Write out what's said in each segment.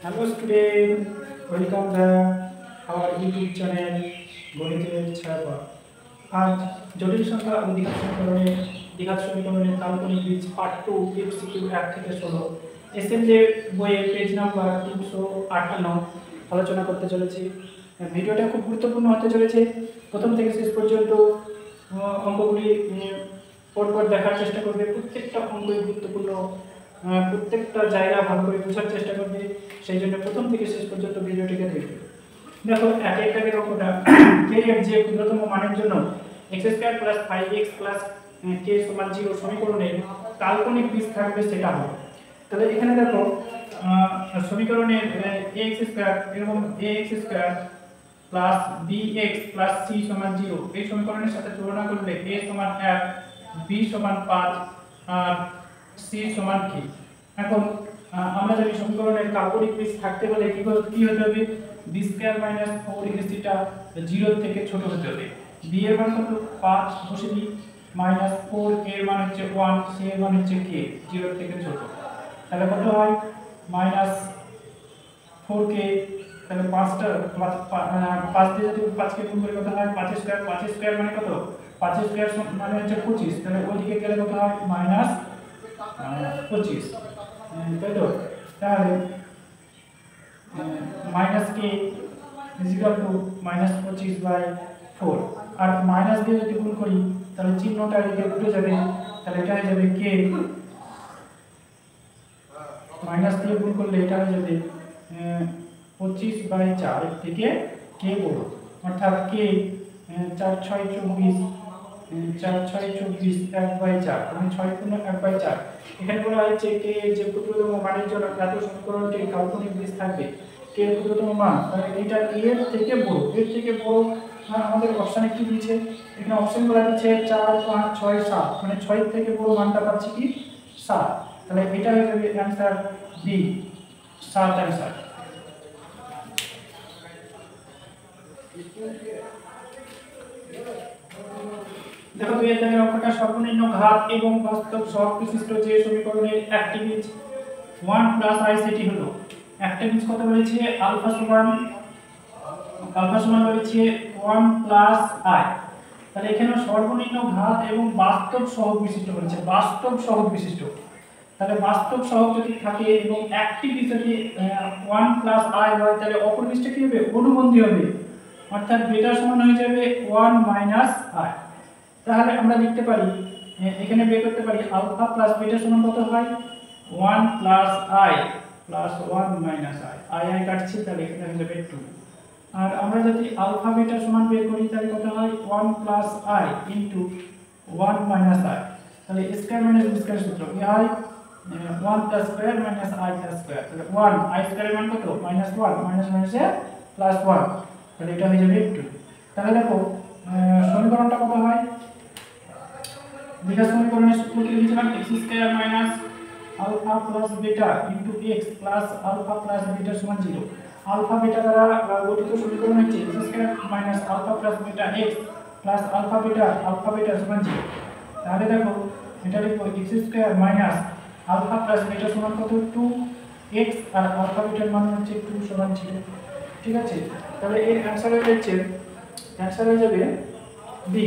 Hello student, welcome back our YouTube channel গণিতের ছায়া। আজ জটিল সংখ্যা ও দ্বিঘাত সমীকরণের কাল্পনিক বীজ পার্ট 2 MCQ 1 থেকে 16 এসএমজে বইয়ের পেজ নাম্বার 358 আলোচনা করতে চলেছি। ভিডিওটা খুব গুরুত্বপূর্ণ হতে চলেছে। প্রথম থেকে শেষ পর্যন্ত অঙ্কগুলি পরপর দেখার চেষ্টা করবে। প্রত্যেকটা অঙ্কই গুরুত্বপূর্ণ, প্রত্যেকটা জায়গা ভালো করে বোঝার চেষ্টা করবে। সেই জন্য প্রথম থেকে শেষ পর্যন্ত ভিডিওটিকে দেখবে। দেখো এক এক দাগের অঙ্কটা k এর যে ক্ষুদ্রতম মানের জন্য x² + 5x + k = 0 সমীকরণের কাল্পনিক বীজ থাকবে সেটা হবে। তাহলে এখানে দেখো সমীকরণের ax² এবং ax² + bx + c = 0 এই সমীকরণের সাথে তুলনা করলে a = 1 b = 5 R c = k। এখন আমরা জানি সমীকরণের কাল্পনিক বীজ থাকতে হলে কি হতে হবে, b² - 4ac টা 0 থেকে ছোট হতে হবে। b এর মান কত 5 বসে দিই, -4 এর মান হচ্ছে 1, c এর মান হচ্ছে k 0 থেকে ছোট। তাহলে কত হয় -4k। তাহলে 5টা 5 দিয়ে যদি 5 কে গুণ করে কত হয় 5² মানে কত 5² মানে হচ্ছে 25। তাহলে ওইদিকে গেলে কত হয় -25, তাই তো। তাহলে -k = -25/4 আর মাইনাস দিয়ে যদি গুণ করি তাহলে চিহ্নটা এদিকে উঠে যাবে। তাহলে এটা হয়ে যাবে k, মাইনাস দিয়ে গুণ করলে এটা হয়ে যাবে 25/4 এর থেকে k বড়, অর্থাৎ k 4 6 24 4 6 24 1/4 মানে 6 গুণ 1/4। এখানে বলা হয়েছে k এর যে ক্ষুদ্রতম মানের জন্য এত সমীকরণটির কাল্পনিক বীজ থাকবে। k এর ক্ষুদ্রতম মান তাহলে এটা এর থেকে বড়, এর থেকে বড় আমাদের অপশনে কি দিয়েছে, এখানে অপশন বলা দিচ্ছে 4 5 6 7 মানে 6 এর থেকে বড় মানটা পাচ্ছি কি 7। তাহলে এটা হয়ে যাবে অ্যানসার বি, 7 অ্যানসার। দেখো দুই দাগের অঙ্কটা সর্বনিম্ন ঘাত এবং বাস্তব সহগ বিশিষ্ট যে সমীকরণের একটি বীজ 1 + i সেটি হলো। একটা বীজ কত বলেছে আলফা সমান বলেছে 1 + i। তাহলে এখানে সর্বনিম্ন ঘাত এবং বাস্তব সহগ বিশিষ্ট বলেছে, বাস্তব সহগ বিশিষ্ট। তাহলে বাস্তব সহগ যদি থাকে এবং একটি বীজ যদি 1 + i হয় তাহলে অপর বীজটা কি হবে অনুবন্ধী হবে, অর্থাৎ বেটা সমান হয়ে যাবে 1 - i। তাহলে আমরা লিখতে পারি এখানে বের করতে পারি আলফা প্লাস বিটা সমান কত হয় 1 + i প্লাস 1 - i, i কাটছে তাহলে এখানে হয়ে যাবে 2। আর আমরা যদি আলফা বিটা সমান বের করি তাহলে কত হয় 1 + i ইনটু 1 - i। তাহলে স্কয়ার মাইনাস বি স্কয়ার সূত্র কি হয় 1 + স্কয়ার - i + স্কয়ার। তাহলে 1 i স্কয়ারের মান কত -1 মাইনাসে +1, তাহলে এটা হয়ে যাবে 2। তাহলে দেখো সমীকরণটা কত হয়, দ্বিঘাত সমীকরণের সূত্র কি লিখেছিলাম x² - alpha plus beta into x plus alpha plus beta সমান 0। আলফা বিটা দ্বারা গঠিত সমীকরণ হচ্ছে x² - alpha plus beta x plus alpha beta সমান 0। তাহলে দেখো এটা লিখবো x² - আলফা প্লাস বিটা সমান কত 2x আর আলফা বিটার মান হচ্ছে 2 সমান 0। ঠিক আছে, তাহলে এর অ্যানসার হয়ে যাচ্ছে বি,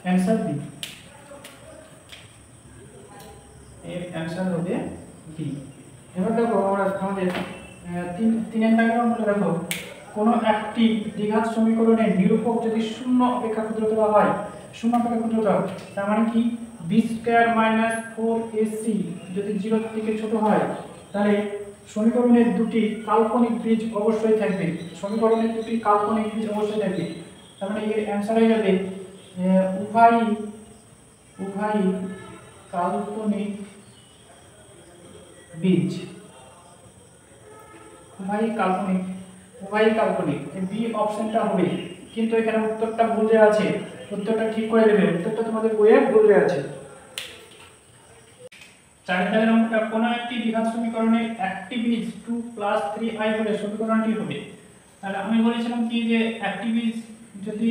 অ্যানসার বি, এর অ্যানসার হবে বি। এবার দেখো আমরা আমাদের তিনের দাগের অঙ্কটা দেখো, কোন একটি দ্বিঘাত সমীকরণের নিরূপক যদি শূন্য অপেক্ষা ক্ষুদ্রতর হয়, শূন্য অপেক্ষা ক্ষুদ্রতর তার মানে কি b² - 4ac যদি 0 থেকে ছোট হয় তাহলে সমীকরণের দুটি কাল্পনিক বীজ অবশ্যই থাকবে, সমীকরণের দুটি কাল্পনিক বীজ অবশ্যই থাকবে। তার মানে এর অ্যানসার হয়ে যাবে উভয়ই কাল্পনিক বীজ, উভয়ই কাল্পনিক এই বি অপশনটা হবে। কিন্তু এখানে উত্তরটা ভুল দেওয়া আছে, উত্তরটা ঠিক করে দেবে, উত্তরটা তোমাদের বইয়ে ভুল দেওয়া আছে। 4 দাগের অঙ্কটা কোন একটি দ্বিঘাত সমীকরণের একটি বীজ 2 + 3i হলে সমীকরণটি হবে। তাহলে আমি বলেছিলাম কি যে একটি বীজ যদি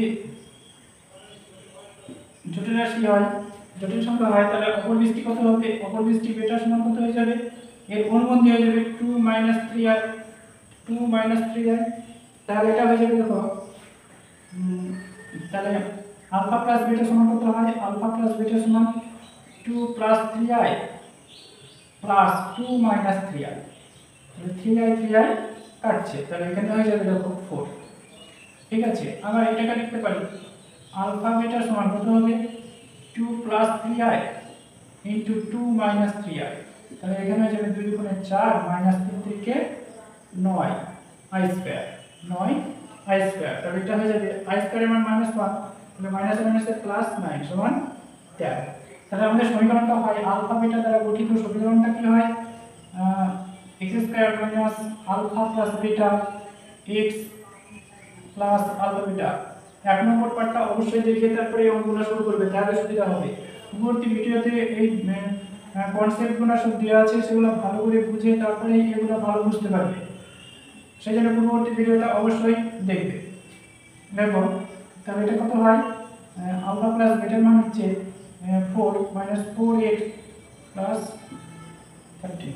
জটিল রাশি হয়, জটিল সংখ্যা হয় তাহলে অপর বীজটি কত হবে, অপর বীজটি বেটা সমান কত হয়ে যাবে, এর অনুবন্ধী হয়ে যাবে 2 - 3i। 2 মাইনাস 3i, তাহলে এটা হয়ে যাবে দেখো তাহলে আলফা প্লাস বিটা সমান কত হয়, আলফা প্লাস বিটা সমান 2 plus 3i plus 2 minus 3i, তাহলে 3i কাটছে, তাহলে এখানে হয়ে যাবে দেখো 4। ঠিক আছে, আমরা এটাকে লিখতে পারি আলফা বিটা সমান কত হবে 2 plus 3i into 2 minus 3i, তাহলে এখানে হয়ে যাবে 2 গুণে 4 মাইনাস 3 থেকে 9 i স্কয়ার, 9 i স্কয়ার, তাহলে এটা হয়ে যাবে i স্কয়ার এর মান -1, তাহলে মাইনাস মাইনাসে প্লাস 9 সমান 13। তাহলে আমাদের সমীকরণটা হয় আলফা বিটা দ্বারা গঠিত সমীকরণটা কি হয় x square minus alpha plus beta x plus alpha beta. এক নম্বর পার্টটা অবশ্যই দেখে তারপরে অঙ্কগুলো শুরু করবে, তাহলে সুবিধা হবে। পরবর্তী ভিডিওতে এই কনসেপ্টগুলো সব দেওয়া আছে, সেগুলো ভালো করে বুঝে তারপরে এগুলো ভালো বুঝতে পারবে, সেই জন্য পরবর্তী ভিডিওটা অবশ্যই দেখবে। দেখো তাহলে এটা কত হয় আলফা প্লাস বিটার মান হচ্ছে 4 মাইনাস 4x প্লাস 13,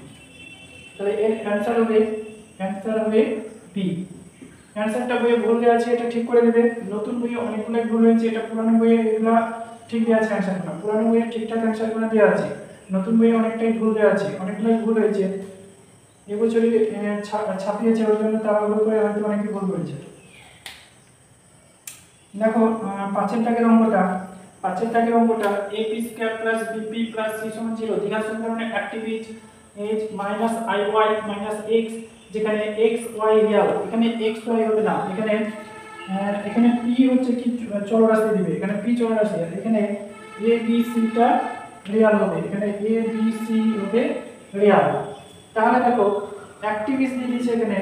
তাহলে এর অ্যানসার হবে বি। অ্যানসারটা বইয়ে ভুল দেওয়া আছে, এটা ঠিক করে দেবে। নতুন বইয়ে অনেকগুলো ভুল হয়েছে, এটা পুরানো বইয়ে এগুলো ঠিক দেওয়া আছে অ্যানসারগুলো, পুরানো বইয়ে ঠিকঠাক অ্যানসারগুলো দেওয়া আছে, নতুন বইয়ে অনেকটাই ভুল দেওয়া আছে, অনেকগুলোই ভুল হয়েছে। এবছরই ছাপিয়েছে, ওই জন্য তাড়াহুড়ো করে হয়তো অনেকে ভুল করেছে। দেখো 5 দাগের অঙ্কটা, 5 দাগের অঙ্কটা ab square plus bp plus c সমান 0 দ্বিঘাত সমীকরণে অ্যাক্টিভিজ h minus iy minus x, যেখানে x y রিয়াল, এখানে x y হবে না, এখানে p হচ্ছে কি চলরাশি দিবে, এখানে p চলরাশি, আর এখানে a b c টা রিয়াল হবে, এখানে a b c হবে রিয়াল। তাহলে দেখো অ্যাক্টিভিজ দিয়ে দিয়েছে, এখানে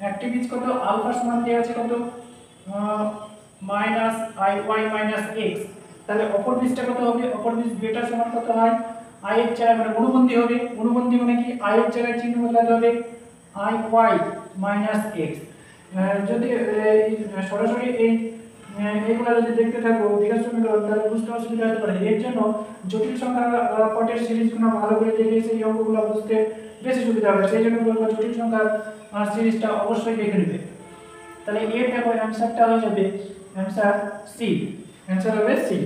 অ্যাক্টিভিজ কত আলফা সমান দেওয়া আছে কত মাইনাস iy মাইনাস x, তাহলে অপর বীজটা কত হবে, অপর বীজ বেটা সমান কত হয় i এর জায়গায় মানে অনুবন্ধী হবে, অনুবন্ধী মানে কি i এর জায়গায় চিহ্ন বদলাতে হবে iy মাইনাস x। যদি সরাসরি এইগুলো যদি দেখতে থাকো দ্বিঘাত সমীকরণ, তাহলে বুঝতে অসুবিধা হতে পারে। এর জন্য জটিল সংখ্যার পটের সিরিজগুলো ভালো করে দেখে সেই অঙ্কগুলো বুঝতে বেশি সুবিধা হবে, সেই জন্য বলবো জটিল সংখ্যার সিরিজটা অবশ্যই দেখে নেবে। তাহলে এর দেখো অ্যানসারটা হয়ে যাবে অ্যানসার সি, অ্যানসার হবে সি।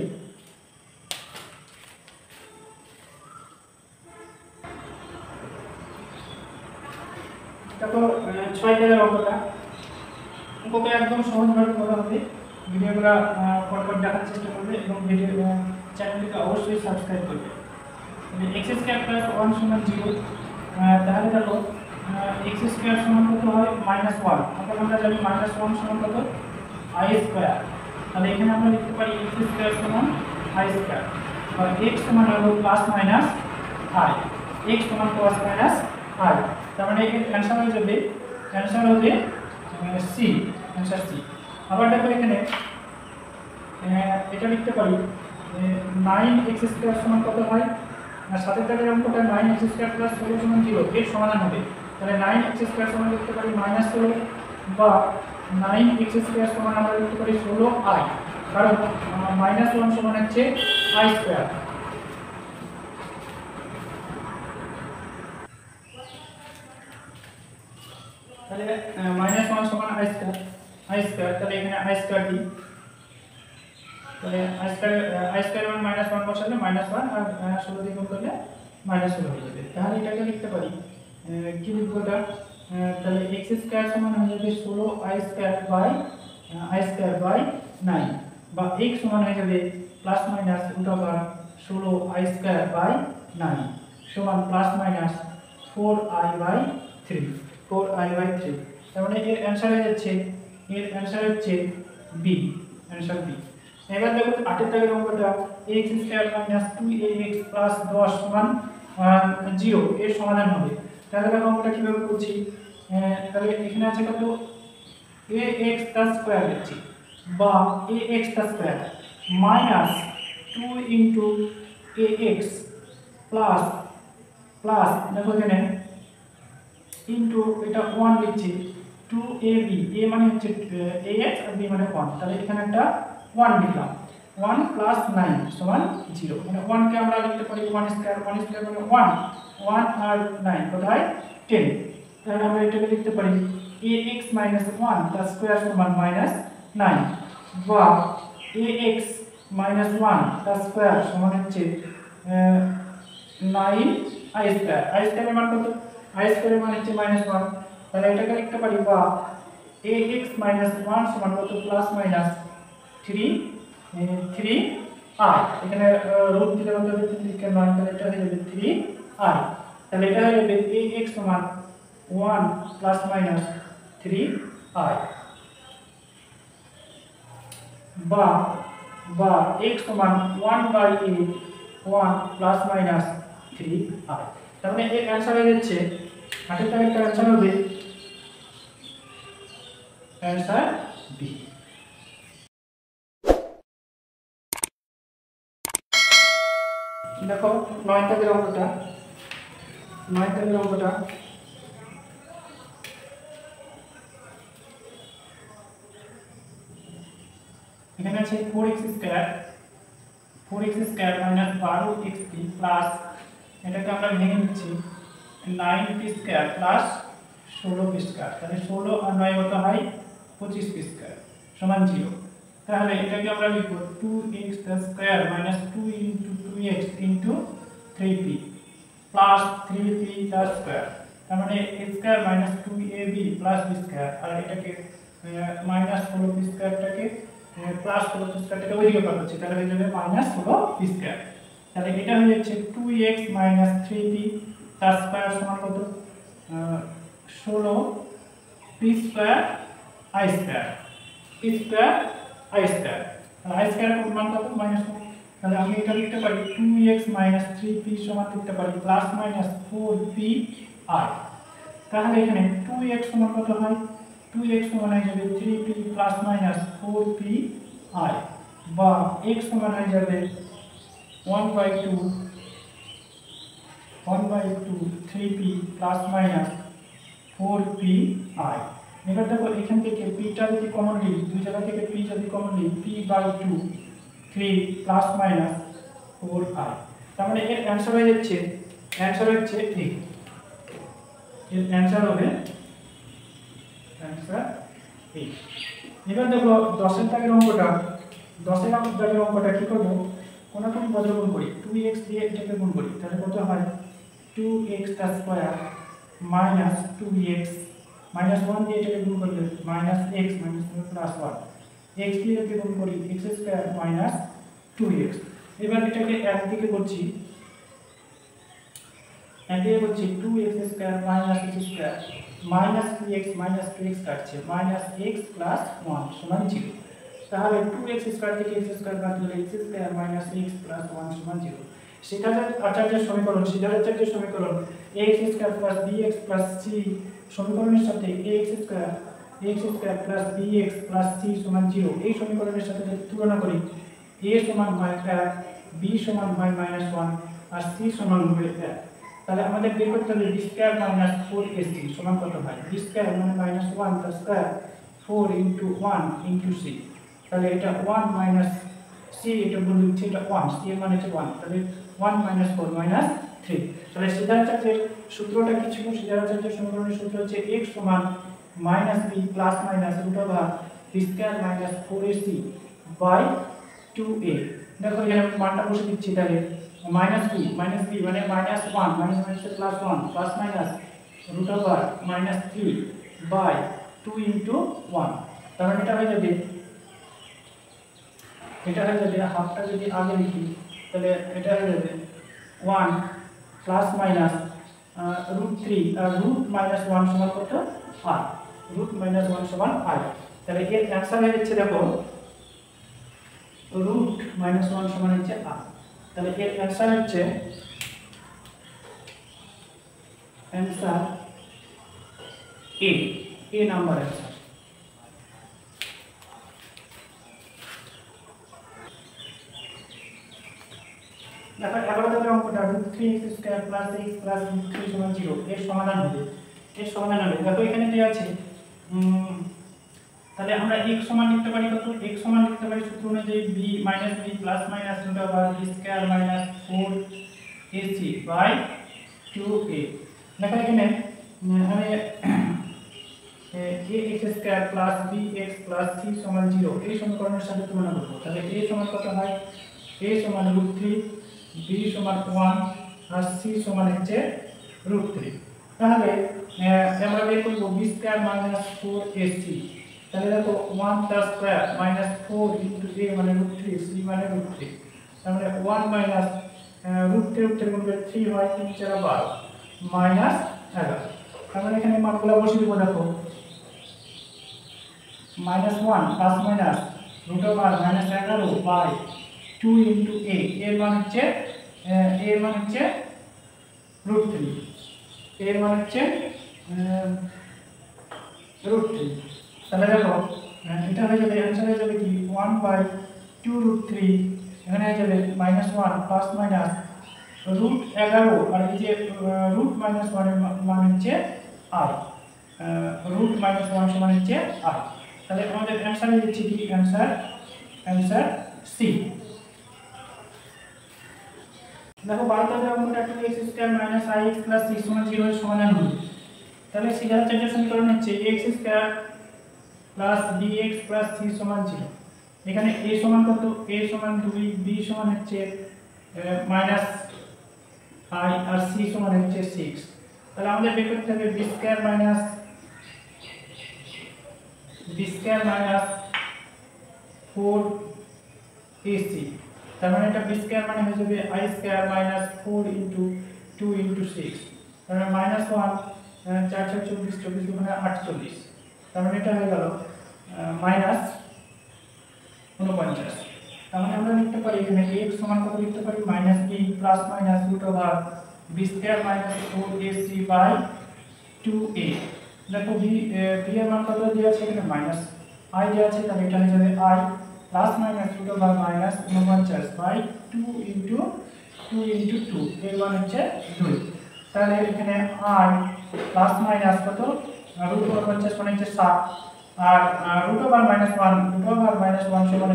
তারপর 6 দাগের অঙ্কটা একদম সহজভাবে করা হবে, ভিডিওগুলো পরপর দেখার চেষ্টা করবে এবং ভিডিও চ্যানেলটিকে অবশ্যই সাবস্ক্রাইব করবে। x স্কয়ার প্লাস 1 সমান 0, তাহলে দেখো x স্কয়ার সমান কত হয় -1, অর্থাৎ আমরা জানি -1 সমান কত i স্কয়ার, তাহলে এখানে আমরা লিখতে পারি x স্কয়ার সমান i স্কয়ার, আর x সমান হলো প্লাস মাইনাস i, x সমান প্লাস মাইনাস i, তার মানে এর অ্যানসার হয়ে যাবে সি, অ্যানসার সি। আবার দেখো এখানে এটা লিখতে পারি 9x স্কয়ার সমান কত হয়, আর সাথে দাগের অঙ্কটা 9x স্কয়ার প্লাস 16 সমান 0, এর সমাধান হবে। তাহলে 9x স্কয়ার সমান লিখতে পারি -16, বা 9x স্কয়ার সমান আমরা লিখতে পারি 16i, কারণ -1 সমান হচ্ছে i স্কয়ার। তাহলে -1 সমান i স্কয়ার, তাহলে এখানে i স্কয়ার দিই, তাহলে i স্কয়ার মানে -1 বসালে -1 আর 16 দিয়ে গুণ করলে -16 হয়ে যাবে। তাহলে এটাকে লিখতে পারি কি লিখবো এটা, তাহলে x স্কয়ার সমান হয়ে যাবে 16i স্কয়ার বাই 9, বা x সমান হয়ে যাবে plus minus √ 16i square by 9 সমান প্লাস মাইনাস 4i বাই 3, তার মানে এর অ্যানসার হচ্ছে বি, অ্যানসার বি। এবার দেখো 8 দাগের অঙ্কটা x square minus 2ax plus 10 সমান 0, এর সমাধান হবে। তাহলে দেখো আমরা কিভাবে করছি, তাহলে এখানে আছে কত ax তার স্কয়ার লিখছি, বা ax তার square minus 2 into ax plus দেখো এখানে ইনটু এটা 1 লিখছি 2ab, a মানে হচ্ছে ax আর b মানে 1, তাহলে এখানে একটা 1 লিখলাম, 1 প্লাস 9 সমান 0, মানে 1 কে আমরা লিখতে পারি 1 স্কয়ার মানে 1 আর 9 কত হয় 10, তাহলে আমরা এটাকে লিখতে পারি ax minus 1 তার স্কয়ার সমান minus 9 বা ax minus 1 তার স্কয়ার সমান হচ্ছে 9 i স্কয়ার। i স্কয়ারের মান কত? i স্কয়ারের মান হচ্ছে -1, তাহলে এটাকে লিখতে পারি বা ax minus 1 সমান কত প্লাস মাইনাস 3 i, এখানে রুট দিলে কত হবে 3 থেকে 9, তাহলে এটা হয়ে যাবে 3 i, তাহলে এটা হয়ে যাবে ax সমান 1 প্লাস মাইনাস 3 i বা x সমান 1 by a 1 plus minus 3 i। তার মানে এর অ্যানসার হয়ে যাচ্ছে 8 এর একটা অ্যানসার হবে অ্যানসার বি। দেখো 9 দাগের অঙ্কটা, 9 দাগের অঙ্কটা এখানে আছে 4x square minus 12xp plus এটাকে আমরা ভেঙে নিচ্ছি 9p square plus 16p square, তাহলে 16 আর 9 কত হয় 25p স্কয়ার সমান 0। তাহলে এটাকে আমরা লিখব 2x square minus 2 into 2x into 3p plus 3p square, তার মানে a square minus 2ab plus b square, আর এটাকে মাইনাস 16p স্কয়ারটাকে প্লাস 16p স্কয়ারটাকে ওইদিকে পাঠাচ্ছি, তাহলে হয়ে যাবে মাইনাস 16p স্কয়ার। তাহলে এটা হয়ে যাচ্ছে 2x মাইনাস 3p তার স্কয়ার সমান কত 16p square i square, p square i square, আর i স্কয়ার এর মান কত মাইনাস 4, তাহলে আমি এটা লিখতে পারি 2x মাইনাস 3p সমান লিখতে পারি প্লাস মাইনাস 4p i। তাহলে এখানে 2x সমান কত হয় 2x সমান হয়ে যাবে 3p plus minus 4p i বা x সমান হয়ে যাবে 1/2 3p plus minus 4p i। এবার দেখো এখান থেকে p টা যদি কমন নিই, দুই জায়গা থেকে p যদি কমন নিই p/2 3 প্লাস মাইনাস 4i, তার মানে এর অ্যানসার হয়ে যাচ্ছে এই, এর অ্যানসার হবে অ্যানসার এই। এবার দেখো 10 এর দাগের অঙ্কটা, 10 এর দাগের অঙ্কটা কি করব, কোনাকুনি বজ্রগুণ করি, 2x দিয়ে এটাকে গুণ করি, তাহলে কত হয় 2x তার স্কয়ার মাইনাস 2x মাইনাস 1 দিয়ে এটাকে গুণ করলে minus x minus plus 1, x দিয়ে এটাকে গুণ করি x স্কয়ার মাইনাস 2x। এবার এটাকে একদিকে করছি 2x square minus x square minus 2x minus 2x কাটছে মাইনাস x প্লাস 1 সমান 0, তাহলে 2x স্কয়ার থেকে x স্কয়ার বাদ দিলে x square minus x plus 1 সমান 0। সিদ্ধার্থের সমীকরণ ax square plus bx plus c সমীকরণের সাথে ax square plus bx plus c সমান 0 এই সমীকরণের সাথে যদি তুলনা করি a সমান হয় 1, b সমান হয় -1 আর c সমান হবে 1, তাহলে আমাদের বের করতে হবে b স্কয়ার মাইনাস 4ac সমান কত হয়, b স্কয়ার মানে -1 তার স্কয়ার 4 ইনটু 1 ইনটু c, তাহলে এটা 1 মাইনাস c, এটা বলে দিচ্ছি এটা 1, c এর মান হচ্ছে 1, তাহলে 1 মাইনাস 4 মাইনাস 3। তাহলে সিদ্ধার্থের সূত্রটা কি ছিল, সিদ্ধার্থের সমীকরণের সূত্র হচ্ছে x সমান minus b plus minus root over b square minus 4ac by 2a। দেখো এখানে মানটা বসে দিচ্ছি, তাহলে মাইনাস b মানে -1 minus plus 1 plus minus root over minus 3 by 2 into 1, তার মানে এটা হয়ে যাবে হাফটা যদি আগে লিখি তাহলে এটা হয়ে যাবে 1 প্লাস মাইনাস √3 আর √-1 সমান কত i, √-1 সমান i, তাহলে এর অ্যানসার হয়ে যাচ্ছে দেখো √-1 সমান হচ্ছে i, তাহলে এর অ্যানসার হচ্ছে অ্যানসার এ নাম্বার অ্যানসার। দেখো 11 দাগের অঙ্কটা √3x square plus x plus √3 সমান 0 এর সমাধান হবে, দেখো এখানে দেয়া আছে তাহলে আমরা x সমান লিখতে পারি কত, x সমান লিখতে পারি সূত্র অনুযায়ী b minus b plus minus root over b square minus 4ac by 2a। দেখো এখানে আমি ax square plus bx plus c সমান 0 এই সমীকরণের সাথে তুলনা করব। তাহলে a সমান কত হয়? a সমান √3, b সমান 1 আর c সমান হচ্ছে √3। তাহলে আমরা বের করব b স্কয়ার মাইনাস 4ac। তাহলে দেখো 1 plus square minus 4 into a মানে √3, c মানে √3। তাহলে 1 মাইনাস √3 গুণ করে 3 হয় 3 4 12 মাইনাস 11। তাহলে এখানে মানগুলো বসিয়ে দেব। দেখো -1 plus minus √11 by 2 into a এর মান হচ্ছে √3, এর মান হচ্ছে √3। তাহলে দেখো এটা হয়ে যাবে, অ্যানসার হয়ে যাবে কি 1 বাই 2 √3, এখানে হয়ে যাবে -1 প্লাস মাইনাস √11 আর এই যে √-1 এর মান হচ্ছে r, √-1 সমান হচ্ছে r। তাহলে আমাদের অ্যানসার হয়ে যাচ্ছে কি অ্যানসার সি। দেখো 12 থেকে অঙ্কটা 2x square minus ix plus 6 সমান 0 এর সমাধান হলো। তাহলে সিজার চার্টের সমীকরণ হচ্ছে x square plus bx plus c সমান 0। এখানে a সমান কত? a সমান 2, b সমান হচ্ছে মাইনাস i আর c সমান হচ্ছে 6। তাহলে আমাদের বের করতে হবে b স্কয়ার মাইনাস 4ac। তার মানে এটা b স্কয়ার মানে হয়ে যাবে i square minus 4 into 2 into 6। তার মানে -1 4 4 24 24 গুণে 48। তার মানে এটা হয়ে গেল -49। তার মানে আমরা লিখতে পারি এখানে x সমান কত লিখতে পারি? -b plus minus √b square minus 4ac by 2a। দেখো b এর মান কত দেওয়া আছে? এখানে মাইনাস i দেওয়া আছে, তাহলে এটা হয়ে যাবে i plus minus √49 by 2 into 2 এর মান হচ্ছে 2। তাহলে এখানে i প্লাস মাইনাস কত? √49 মানে হচ্ছে 7 আর √1 সমান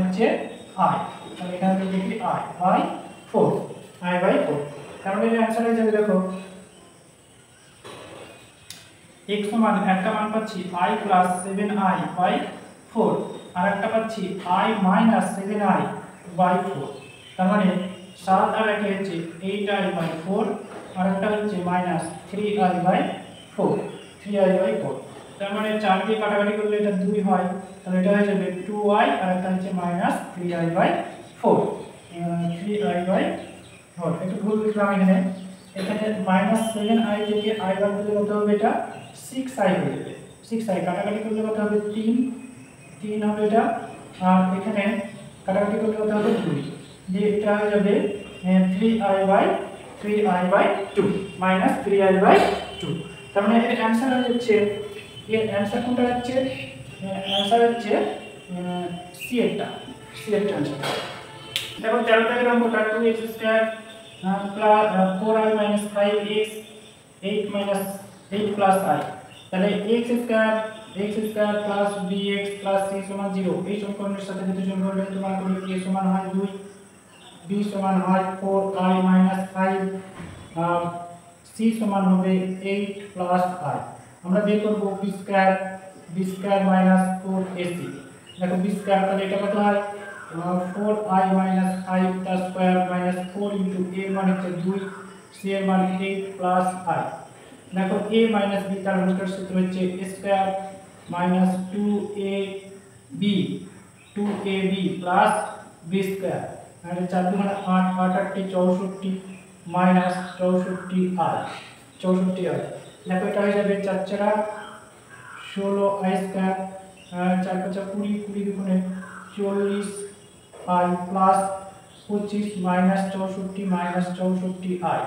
হচ্ছে i। তাহলে এখানে আমরা লিখি i বাই 4, তাহলে এর অ্যানসার হয়ে যাবে দেখো x সমান একটা মান পাচ্ছি i প্লাস 7i বাই 4 আর একটা পাচ্ছি i মাইনাস 7i বাই 4। তার মানে 7 আর একটা হচ্ছে 8i বাই 4 আর একটা হচ্ছে মাইনাস 3i বাই 4, তার মানে 4 দিয়ে কাটাকাটি করলে এটা 2 হয়, তাহলে এটা হয়ে যাবে 2i আর একটা হচ্ছে minus 3i by 4, 3i by 4। একটু ভুল লিখলাম এখানে, মাইনাস 7i থেকে i বাদ দিলে কত হবে? এটা 6i হয়ে যাবে। 6i কাটাকাটি করলে কত হবে? 3 হবে এটা, আর এখানে কাটাকাটি করলে কত হবে? 2 দিয়ে এটা হয়ে যাবে 3i by 2 minus 3i by 2। তার মানে এর অ্যানসার হচ্ছে, এর অ্যানসার কোনটা হচ্ছে? অ্যানসার হচ্ছে সি এরটা অ্যানসার। দেখো 13 থেকে অঙ্কটা 2x square plus 4i minus 5x 8 plus i। তাহলে x square plus bx plus c সমান 0 এই সমীকরণের সাথে যদি সমীকরণটা তুলনা করি, a সমান হয় 2, b সমান হয় 4i মাইনাস 5, c সমান হবে 8 প্লাস i। আমরা বের করব b স্কয়ার মাইনাস 4ac। দেখো b স্কয়ার, তাহলে এটা কত হয়? 4i মাইনাস 5 তার স্কয়ার মাইনাস 4 ইনটু a মানে হচ্ছে 2, c এর মান 8 প্লাস i। দেখো a মাইনাস b তার ভেক্টর সূত্র হচ্ছে a square minus 2ab plus b square. আর 4 দুগুণে 8, 8 8 64 মাইনাস 64i। দেখো এটা হয়ে যাবে 4 4 16i স্কয়ার, 4 5 20, 20 দুগুণে 40i প্লাস 25 মাইনাস 64i।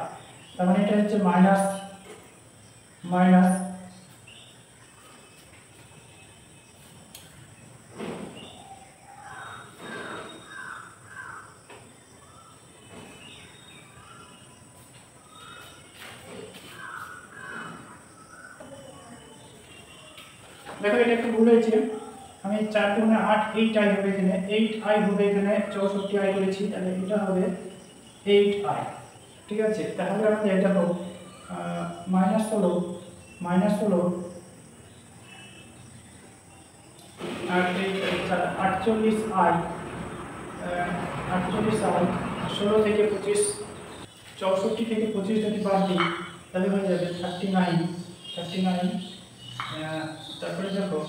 তার মানে এটা হচ্ছে মাইনাস দেখো এটা একটু ভুল হয়েছে, আমি 4 দুগুণে 8 8i হবে এখানে, 8i হবে এখানে 64i করেছি, তাহলে এটা হবে 8i। ঠিক আছে, তাহলে আমরা এটা হলো মাইনাস হলো আর এই 48i 16 থেকে 25 64 থেকে 25 যদি বাদ দিই তাহলে হয়ে যাবে 39 তারপরে দেখো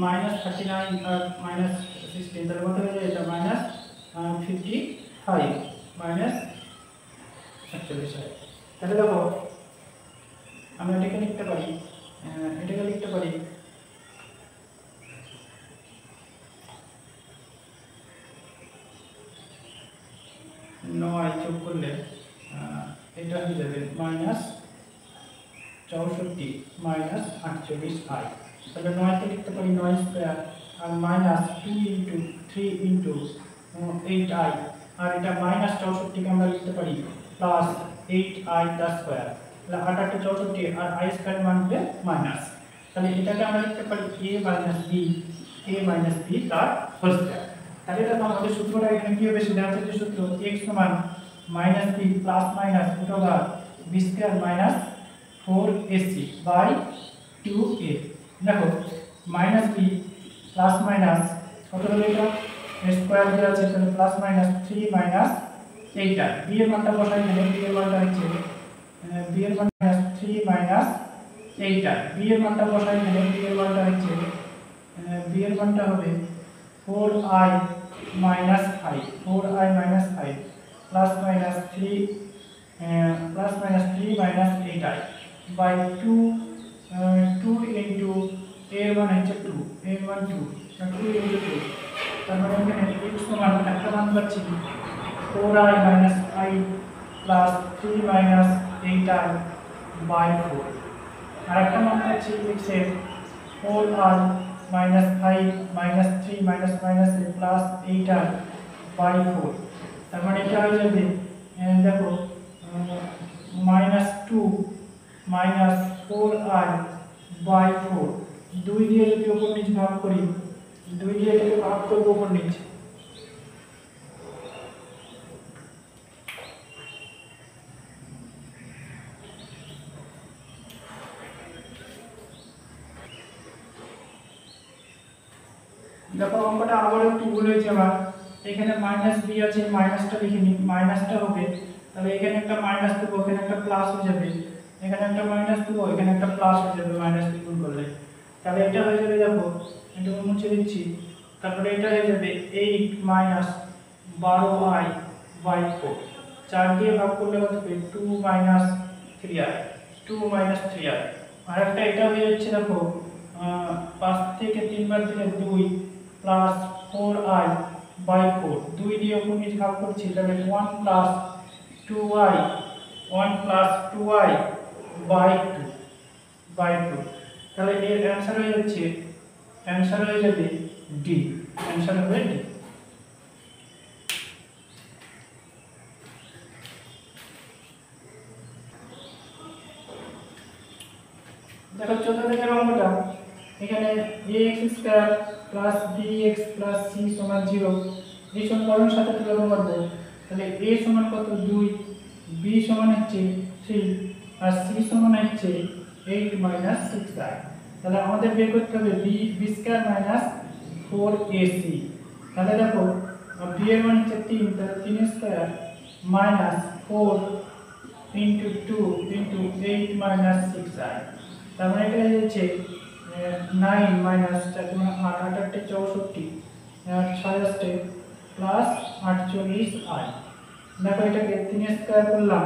-39 আর -16 তাহলে কত হয়ে যায় এটা -55 -48 হয়। তাহলে দেখো আমরা এটাকে লিখতে পারি 9 যোগ করলে এটা হয়ে যাবে -64 -48i। তাহলে 9 কে লিখতে পারি 9 স্কয়ার আর -2 * 3 * 8i আর এটা -64 কে আমরা লিখতে পারি +8i তার স্কয়ার। তাহলে 8 64 আর i স্কয়ার মান হবে মাইনাস। তাহলে এটাকে আমরা লিখতে পারি a - b তার হোল স্কয়ার। তাহলে এটা আমাদের সূত্রটা এখানে কি হবে সিদ্ধান্তের সূত্র x সমান -b plus minus √b square minus 4ac by 2a। দেখো -b প্লাস মাইনাস কত হলো এটা স্কয়ার দেওয়া আছে তাহলে প্লাস মাইনাস 3 মাইনাস 8 b এর মানটা বসাই দিলে b এর মানটা হচ্ছে 3 মাইনাস 8 b এর মানটা বসাই দিলে b এর মানটা হবে 4i minus 5 plus minus 3 minus 8i by 2 into a1 হচ্ছে 2 into 2 তার মানে এখানে x সমান একটা মান পাচ্ছি 4i minus i plus 3 minus 8i by 4 আর একটা মান পাচ্ছি x এর 4i minus 5 minus 3 minus minus plus 8i by 4 তার মানে এটা হয়ে যাবে দেখো -2 minus 4i by 4 2 দিয়ে যদি উপর নিচ ভাগ করি 2 দিয়ে যদি ভাগ করব উপর নিচ দেখো অঙ্কটা আবার একটু ভুল হয়েছে আমার এখানে -b আছে মাইনাসটা লিখিনি মাইনাসটা হবে তাহলে এখানে একটা মাইনাস দেব এখানে একটা প্লাস হয়ে যাবে এখানে একটা মাইনাস দেব এখানে একটা প্লাস হয়ে যাবে মাইনাস দিয়ে গুণ করলে তাহলে এটা হয়ে যাবে দেখো এটা মুছে দিচ্ছি তারপরে এটা হয়ে যাবে 8 মাইনাস 12i বাই 4 4 দিয়ে ভাগ করলে কত হবে 2 মাইনাস 3i আর একটা এটা হয়ে যাচ্ছে দেখো 5 থেকে 3 বার দিলে 2 প্লাস 4i বাই 4 2 দিয়ে উপর নিচ ভাগ করছি তাহলে 1 প্লাস 2i বাই 2 তাহলে এর অ্যানসার হয়ে যাবে ডি অ্যানসার হবে ডি। দেখো 14 থেকে অঙ্কটা এখানে ax² plus bx plus c সমান 0 এই সমীকরণের সাথে তুলনা করব তাহলে a সমান কত 2 b সমান হচ্ছে 3 আর c সমান হচ্ছে 8 minus 6i তাহলে আমাদের বের করতে হবে b² minus 4ac তাহলে দেখো b এর মান হচ্ছে 3 তাহলে 3 square minus 4 into 2 into 8 minus 6i তার মানে এটা হচ্ছে 9 minus 8 8 64 আর 6 আসছে প্লাস 48i দেখো এটাকে 3 স্কয়ার করলাম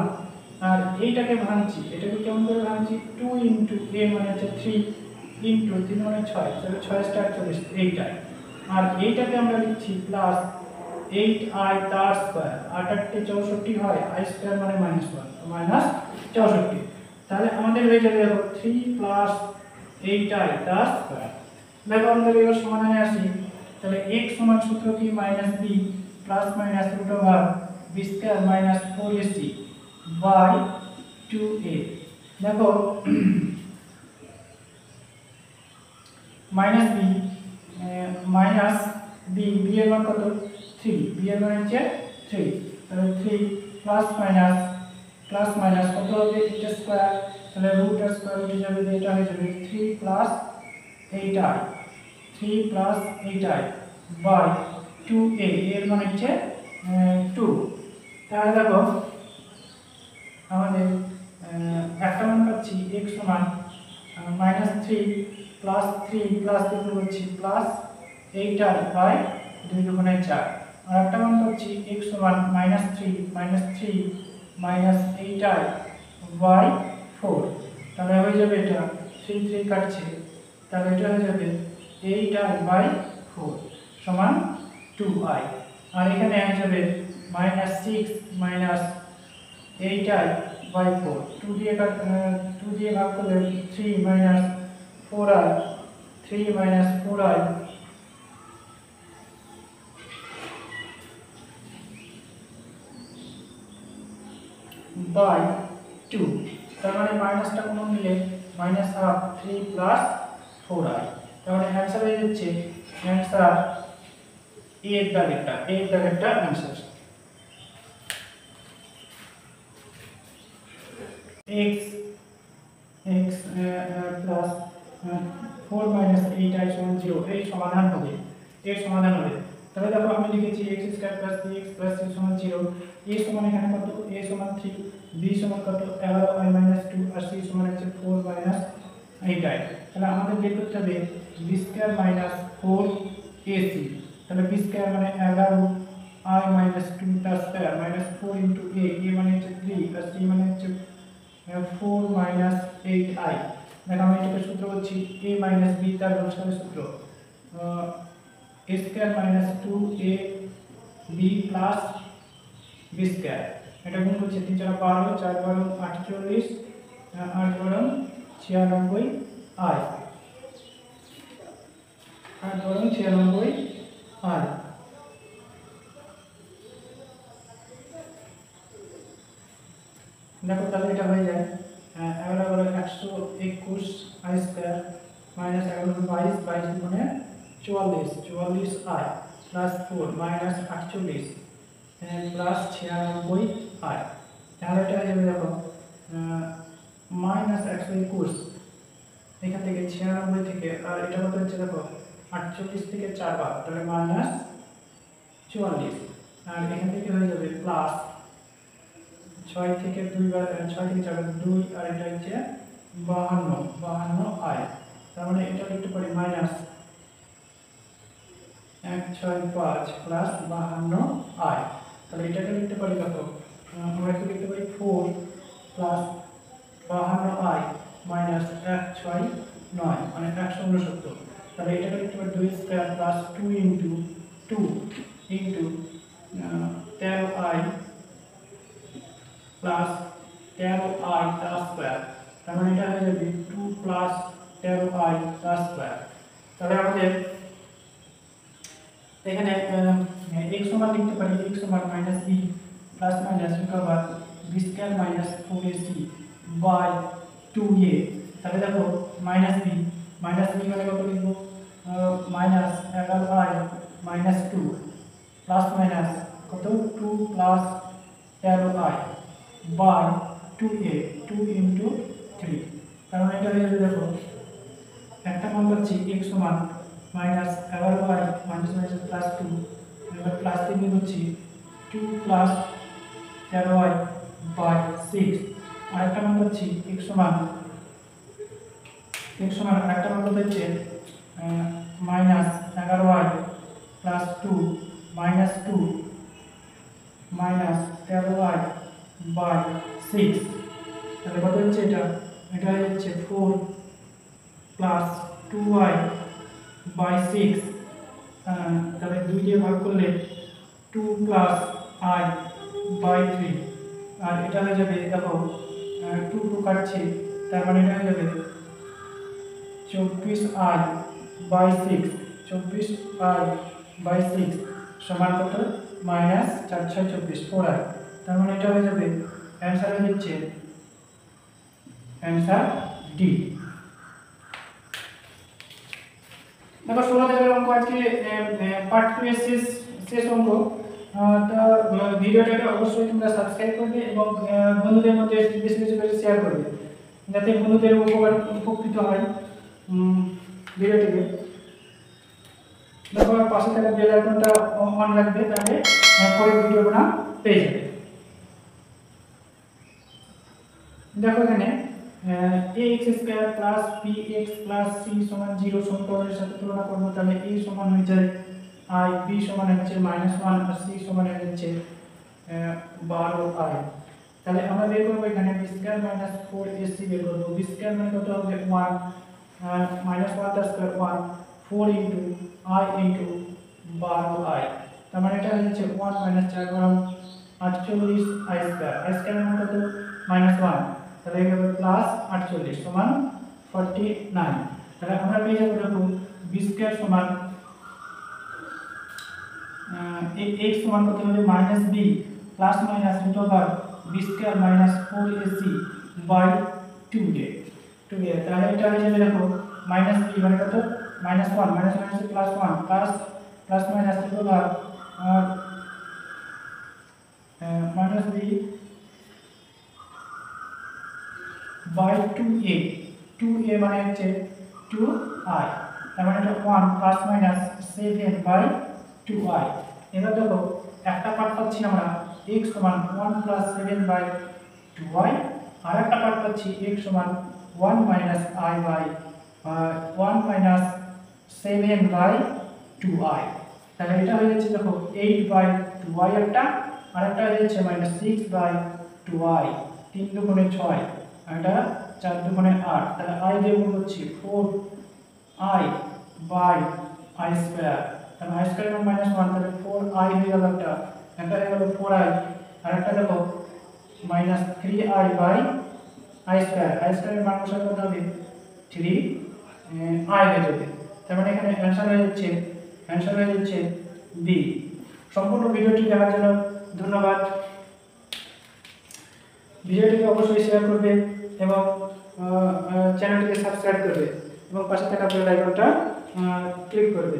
আর এইটাকে ভাঙছি এটাকে কেমন করে ভাঙছি 2 into a মানে হচ্ছে 3 into 3 মানে 6 তাহলে 6 স্টার 48 8i আর এইটাকে আমরা লিখছি প্লাস 8i তার স্কয়ার 8 64 হয় i স্কয়ার মানে -1 64 তাহলে আমাদের হয়ে যাবে 3 প্লাস 8i তার স্কয়ার দেখো আমাদের এর সমাধানে আসি তাহলে x সমান সূত্র কি -b plus minus √b square minus 4ac by 2a দেখো -b এর মান কত 3 b এর মান হচ্ছে 3 তাহলে 3 প্লাস মাইনাস কত হবে এটা স্কয়ার তাহলে √এর স্কয়ার উঠে যাবে এটা হয়ে যাবে 3 plus 8i 3 3 plus 8i by 2a, এর মানে হচ্ছে 2। তাহলে দেখো আমাদের একটা মান পাচ্ছি x সমান -3 প্লাস 3 প্লাস 3 হচ্ছে প্লাস 8i বাই 2 দুগুণে 4। আর একটা মান পাচ্ছি x সমান -3 8i বাই 4। তাহলে হয়ে যাবে এটা 3 3 কাটছে, তাহলে এটা হয়ে যাবে 8i বাই 4 সমান 2i। আর এখানে হয়ে যাবে -6 8i বাই 4, 2 দিয়ে ভাগ করলে 3 4i, 3 4i বাই 2। তার মানে মাইনাসটা কোন নিলে মাইনাস হাফ 3 প্লাস 4i। তার মানে অ্যান্সার হয়ে যাচ্ছে অ্যান্সার এর দাগেরটা অ্যান্সার। x প্লাস 4 8i সমান 0 এই সমাধান হবে, এর সমাধান হবে। তাহলে দেখো আমি লিখেছি x square plus 3x plus 3 সমান 0। a সমান এখানে কত, a সমান 3, b সমান কত 11i minus 2, আর c সমান হচ্ছে 4 8i। তাহলে আমাদের বের করতে হবে b স্কয়ার মাইনাস 4ac। তাহলে b স্কয়ার মানে 11i minus 2 তার square minus 4 into a, a মানে হচ্ছে 3 আর c মানে হচ্ছে 4 8i। দেখো আমি এটাকে সূত্র বলছি a minus b তার রোজকারের সূত্র a square minus 2ab plus b square. এটা গুণ করছে 3 4 12, 4 12 48, 8 12 96i, 8 12 96i। দেখো তাহলে এটা হয়ে যায় 11 121 i স্কয়ার মাইনাস 11 22 22 গুণে 44i plus 4 minus 48 plus 96i। তাহলে এটা হয়ে যাবে দেখো মাইনাস 121 এখান থেকে 96 থেকে, আর এটা কত হচ্ছে দেখো 48 থেকে 4 বার, তাহলে মাইনাস 44। আর এখান থেকে হয়ে যাবে প্লাস 6 থেকে 2 বার, 6 থেকে 4 বার 2, আর এটা হচ্ছে 52i। তার মানে এটা লিখতে পারি মাইনাস 165 প্লাস 52i। তাহলে এটাকে লিখতে পারি দেখো আমরা কি লিখতে পারি 4 প্লাস 52i মাইনাস 169 মানে 169। তাহলে এটাকে লিখতে পারি 2 square plus 2 into 13i plus 13i তার স্কয়ার। তার মানে এটা হয়ে যাবে 2 প্লাস 13i তার স্কয়ার। তাহলে আমাদের এখানে x সমান লিখতে পারি x সমান মাইনাস b প্লাস মাইনাস আবার b square minus 4ac by 2a। তাহলে দেখো মাইনাস b মানে কত লিখব minus 11i minus 2 plus minus কত 2 plus 13i by 2a, 2 into 3। তার মানে এটা হয়ে যাবে দেখো একটা মান পাচ্ছি x সমান minus 11i minus minus plus 2, এবার প্লাস 3 হচ্ছে 2 প্লাস 13i বাই 6। আর একটা মান পাচ্ছি x সমান একটা মান হচ্ছে minus 11i plus 2 minus 2 minus 13i by 6। তাহলে কত হচ্ছে এটা হচ্ছে 4 প্লাস 2i বাই 6। তাহলে 2 দিয়ে ভাগ করলে 2 প্লাস i বাই 3। আর এটা হয়ে যাবে দেখো 2 2 কাটছে, তার মানে এটা হয়ে যাবে 24i বাই 6, 24i বাই 6 সমান কত মাইনাস 4 6 24 4i। তার মানে এটা হয়ে যাবে অ্যান্সার হয়ে যাচ্ছে অ্যান্সার ডি। দেখো 16 দাগের অঙ্ক আজকে পার্ট 2 এর শেষ অঙ্ক। তো ভিডিওটাকে অবশ্যই তোমরা সাবস্ক্রাইব করবে এবং বন্ধুদের মধ্যে বেশি বেশি করে শেয়ার করবে যাতে বন্ধুদের উপকৃত হয় ভিডিওটিকে। দেখো পাশে থাকা বেল আইকনটা অন রাখবে, তাহলে পরের ভিডিওগুলো পেয়ে যাবে। দেখো এখানে ax square plus bx plus c সমান 0 সমীকরণের সাথে তুলনা করব, তাহলে a সমান হয়ে যায় i, b সমান হচ্ছে -1 আর c সমান হচ্ছে 12i। তাহলে আমরা বের করব এখানে b স্কয়ার মাইনাস 4ac বের করব। b স্কয়ার মানে কত হবে 1 মাইনাস 1 তার square 1 4 into i into 12i। তার মানে এটা হচ্ছে 1 মাইনাস 4 গরম 48 i স্কয়ার। i স্কয়ার মানে কত -1, তাহলে এখানে প্লাস 48 সমান 49। তাহলে আমরা পেয়ে যাব দেখো b স্কয়ার সমান x সমান কত হবে minus b plus minus root over b square minus 4ac by 2a। তাহলে এটা হয়ে যাবে দেখো মাইনাস b মানে কত -1 minus minus plus 1 plus minus root over minus b by 2a। 2a মানে হচ্ছে 2i, তার মানে এটা 1 প্লাস মাইনাস 7 বাই 2i। এবার দেখো একটা পার্ট পাচ্ছি আমরা x সমান 1 প্লাস 7 বাই 2i, আর একটা পার্ট পাচ্ছি x সমান 1 minus i by 1 minus 7 by 2i। তাহলে এটা হয়ে যাচ্ছে দেখো 8 বাই 2i একটা, আর একটা হয়ে যাচ্ছে মাইনাস 6 বাই 2i। 3 দুগুণে 6, এটা 4 দুগুণে 8, তাহলে i দিয়ে গুণ করছি 4i বাই i স্কয়ার। তাহলে i স্কয়ার মানে -1, তাহলে 4i হয়ে গেল একটা হয়ে গেল 4i, আর একটা দেখো minus 3i by i square. i স্কয়ারের মান বসালে কত হবে 3i হয়ে যাবে। তার মানে এখানে অ্যানসার হয়ে যাচ্ছে b। সম্পূর্ণ ভিডিওটি দেখার জন্য ধন্যবাদ। ভিডিওটিকে অবশ্যই শেয়ার করবে এবং চ্যানেলটিকে সাবস্ক্রাইব করবে এবং পাশে থাকা বেল আইকনটা ক্লিক করবে।